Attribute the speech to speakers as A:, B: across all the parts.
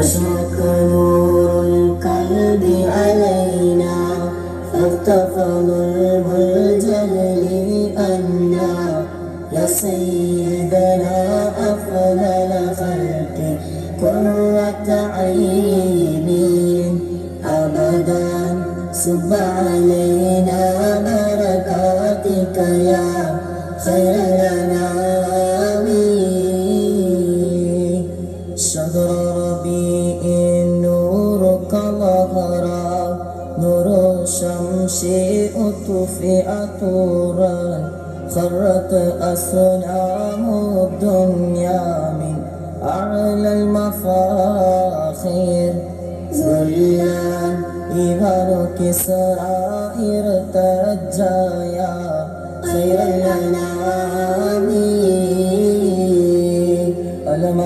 A: أشرق نور القلب علينا فالتفى ظلم الجهل أنا يا سيدنا أفضل خلق قرة عين أبدا صب علينا بركاتك يا خير الأنام شهر ربيع نورك ظهرا نور الشمس أطفئ طورا خرت أصنام الدنيا من أعلى المفاخر ذلا إبر كسرى ارتجى يا خير الأنام ألم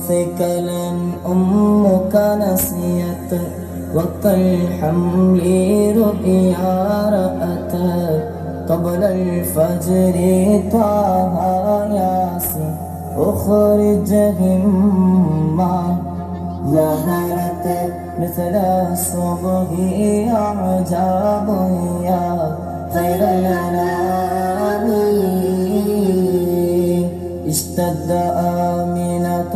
A: ثقلا أمك نسيت وقت الحمل رؤيا رأتت قبل الفجر طه ياسين أخرج همة ظهرت مثل الصبح أعجاب يا خير الأنام اشتد آمنة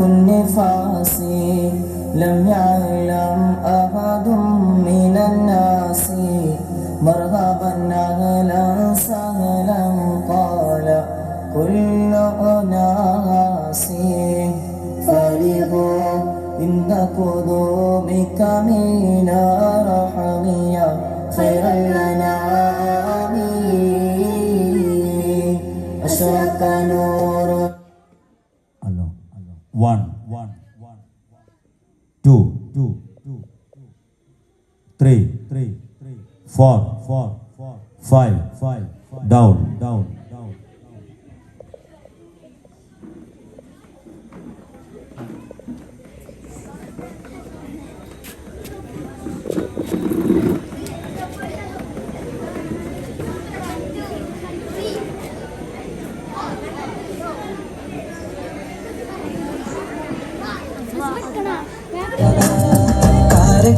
A: النفاس لم يعلم أحد من الناس مرحبا أهلا سهلا قال كل أناس فرحوا عند قدومك من رحميا خير الأنام أشرق نور
B: 1 2 3 4 5 down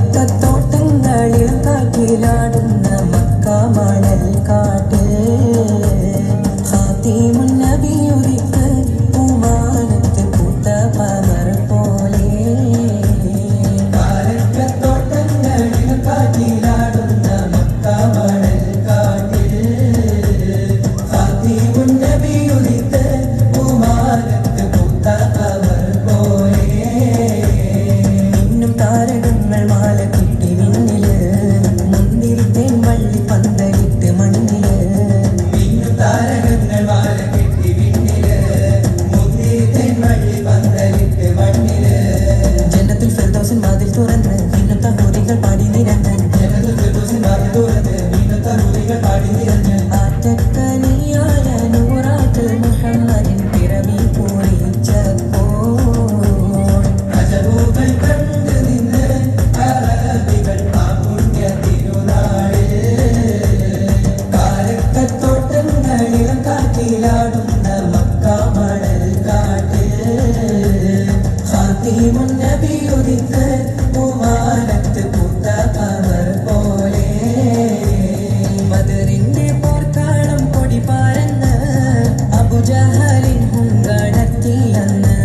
C: കാരക്കത്തോട്ടങ്ങളിൽ കാറ്റിലാടുന്ന മക്കാമണൽ കാട്ട് ഹാത്തിമുൻ നബിയൊരിക്ക് പൂമാനത്ത് പൂത്ത പമർ പോലെ കാരക്കത്തോട്ടങ്ങളിൽ കാറ്റിലാടുന്ന മക്കാമണൽ കാട്ട് ഹാത്തിമുൻ നബിയൊരിക്ക് പൂമാനത്ത് പൂത്ത പമർ പോലെ താരകങ്ങൾ മാല കിട്ടി വിണ്ണില് മുന്തിരിത്തേൻ വള്ളി പന്തലിട്ട് മണ്ണില് താരകങ്ങൾ മാല കിട്ടി വിണ്ണില് മുന്തിരിത്തേൻ വള്ളി പന്തലിട്ട് മണ്ണില് ജന്നത്തുൽ ഫിർദൗസിൻ വാതിൽ തുറന്ന് വീണ്ടും തഹൂരികൾ പാടി നിരന്ന് ജന്നത്തുൽ ഫിർദൗസിൻ വാതിൽ തുറന്ന് വീണ്ടും തഹൂരികൾ പാടി നിരന്ന് ആറ്റക്കനിയായ നൂറാത്തുൽ മുഹമ്മദിൻ പിറവി പൂരിച്ചപ്പോൾ അജബുകൾ ാടുന്ന മക്കാമണൽ കാട്ട് ഹാത്തിമുൻ നബിയൊരിക്ക് പൂമാനത്ത് പൂത്ത പമർ പോലെ ബദറിന്റെ പോർക്കാളം പൊടി പാരന്ന് അബുജഹലിൻ ഹുങ്കടത്തിയെന്ന്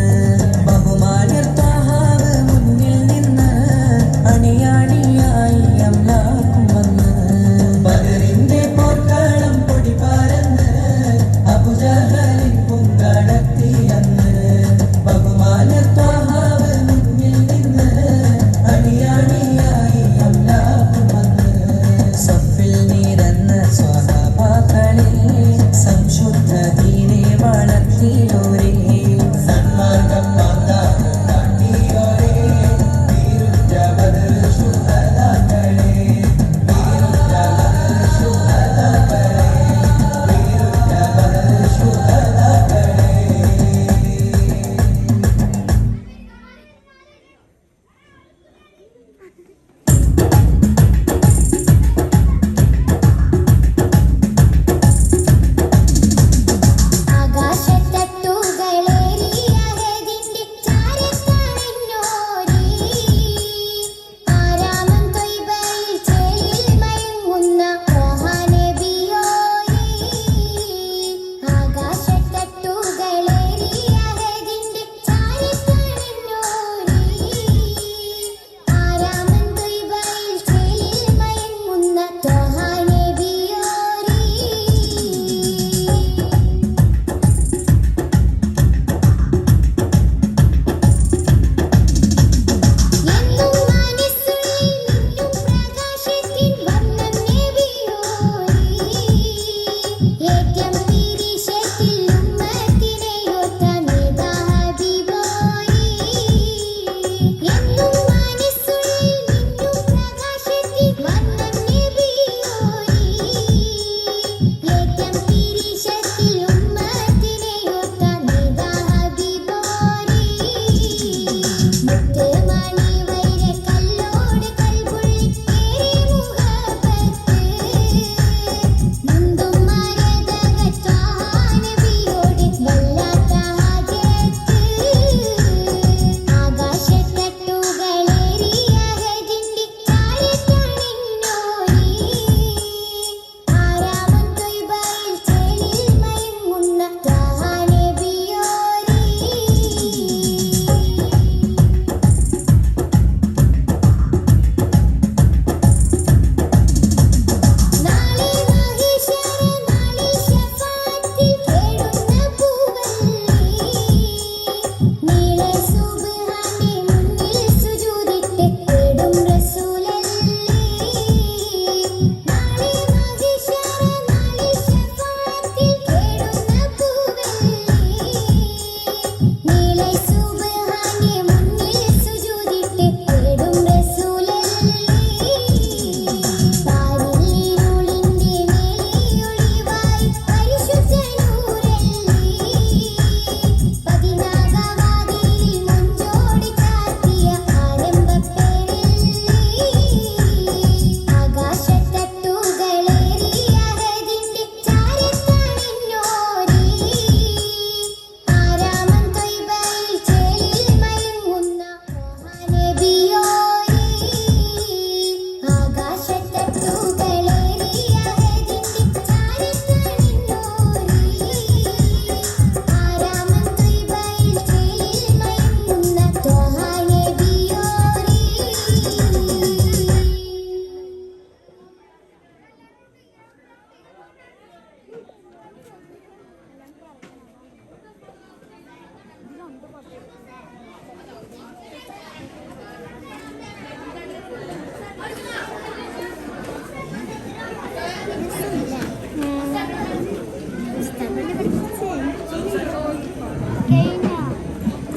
C: ബഹുമാന്യർ ത്വഹാവ് മുന്നിൽ നിന്ന് അണിയാണിയായി അംലാക്കും വന്ന് ബദറിന്റെ പോർക്കാളം പൊടി പാരന്ന് അബുജഹലിൻ ഹുങ്കടത്തിയെന്ന് ബഹുമാന്യർ ത്വഹാവ് മുന്നിൽ നിന്ന്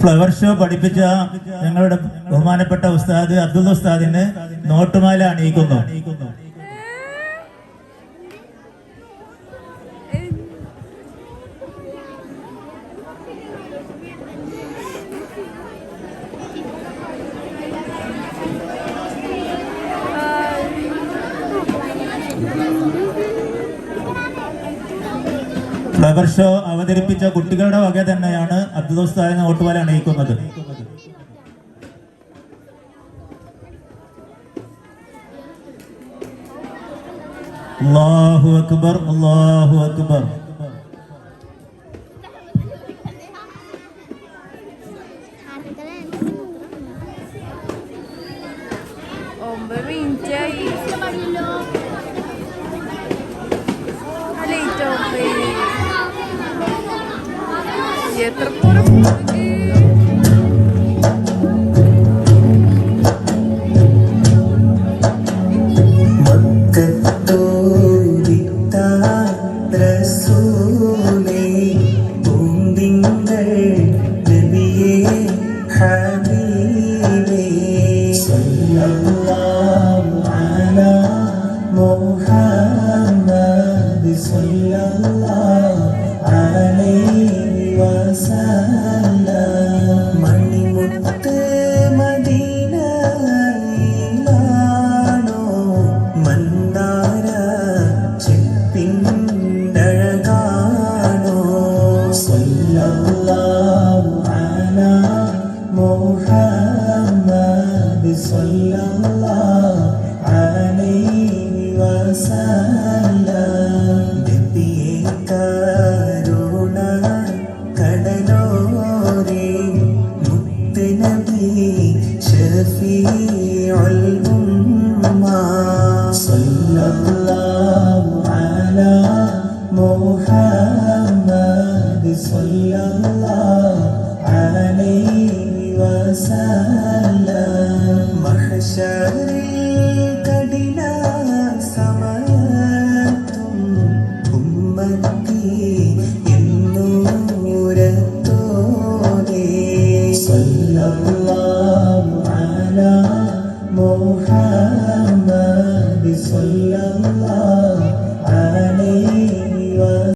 D: ഫ്ലവർ ഷോ പഠിപ്പിച്ച ഞങ്ങളുടെ ബഹുമാനപ്പെട്ട ഉസ്താദ് അബ്ദുൽ ഉസ്താദിന് നോട്ടുമാല അണിയിക്കുന്നു. ഫ്ലവർ ഷോ അവതരിപ്പിച്ച കുട്ടികളുടെ വക തന്നെയാണ് അബ്ദുൽ ഉസ്താദിന് നോട്ടുമാല അണിയിക്കുന്നത്. അല്ലാഹു അക്ബർ, അല്ലാഹു അക്ബർ.
E: എത്ര പൂരം
C: മണിമുത്ത് മദീനയിലാണോ മന്ദാര ചെപ്പിണ്ടഴകാണോ സല്ലല്ലാഹു അലാ മുഹമ്മദ് സല്ലല്ലാഹു അലൈഹി വസല്ലം നബിയേ കരുണ കടലോരേ മുത്ത് നബി ഷഫീഉൽ ഉമ്മ സല്ലല്ലാഹു അലാ മുഹമ്മദ് സല്ലല്ലാഹു അലൈഹി വസല്ലം മഹ്ശറിൽ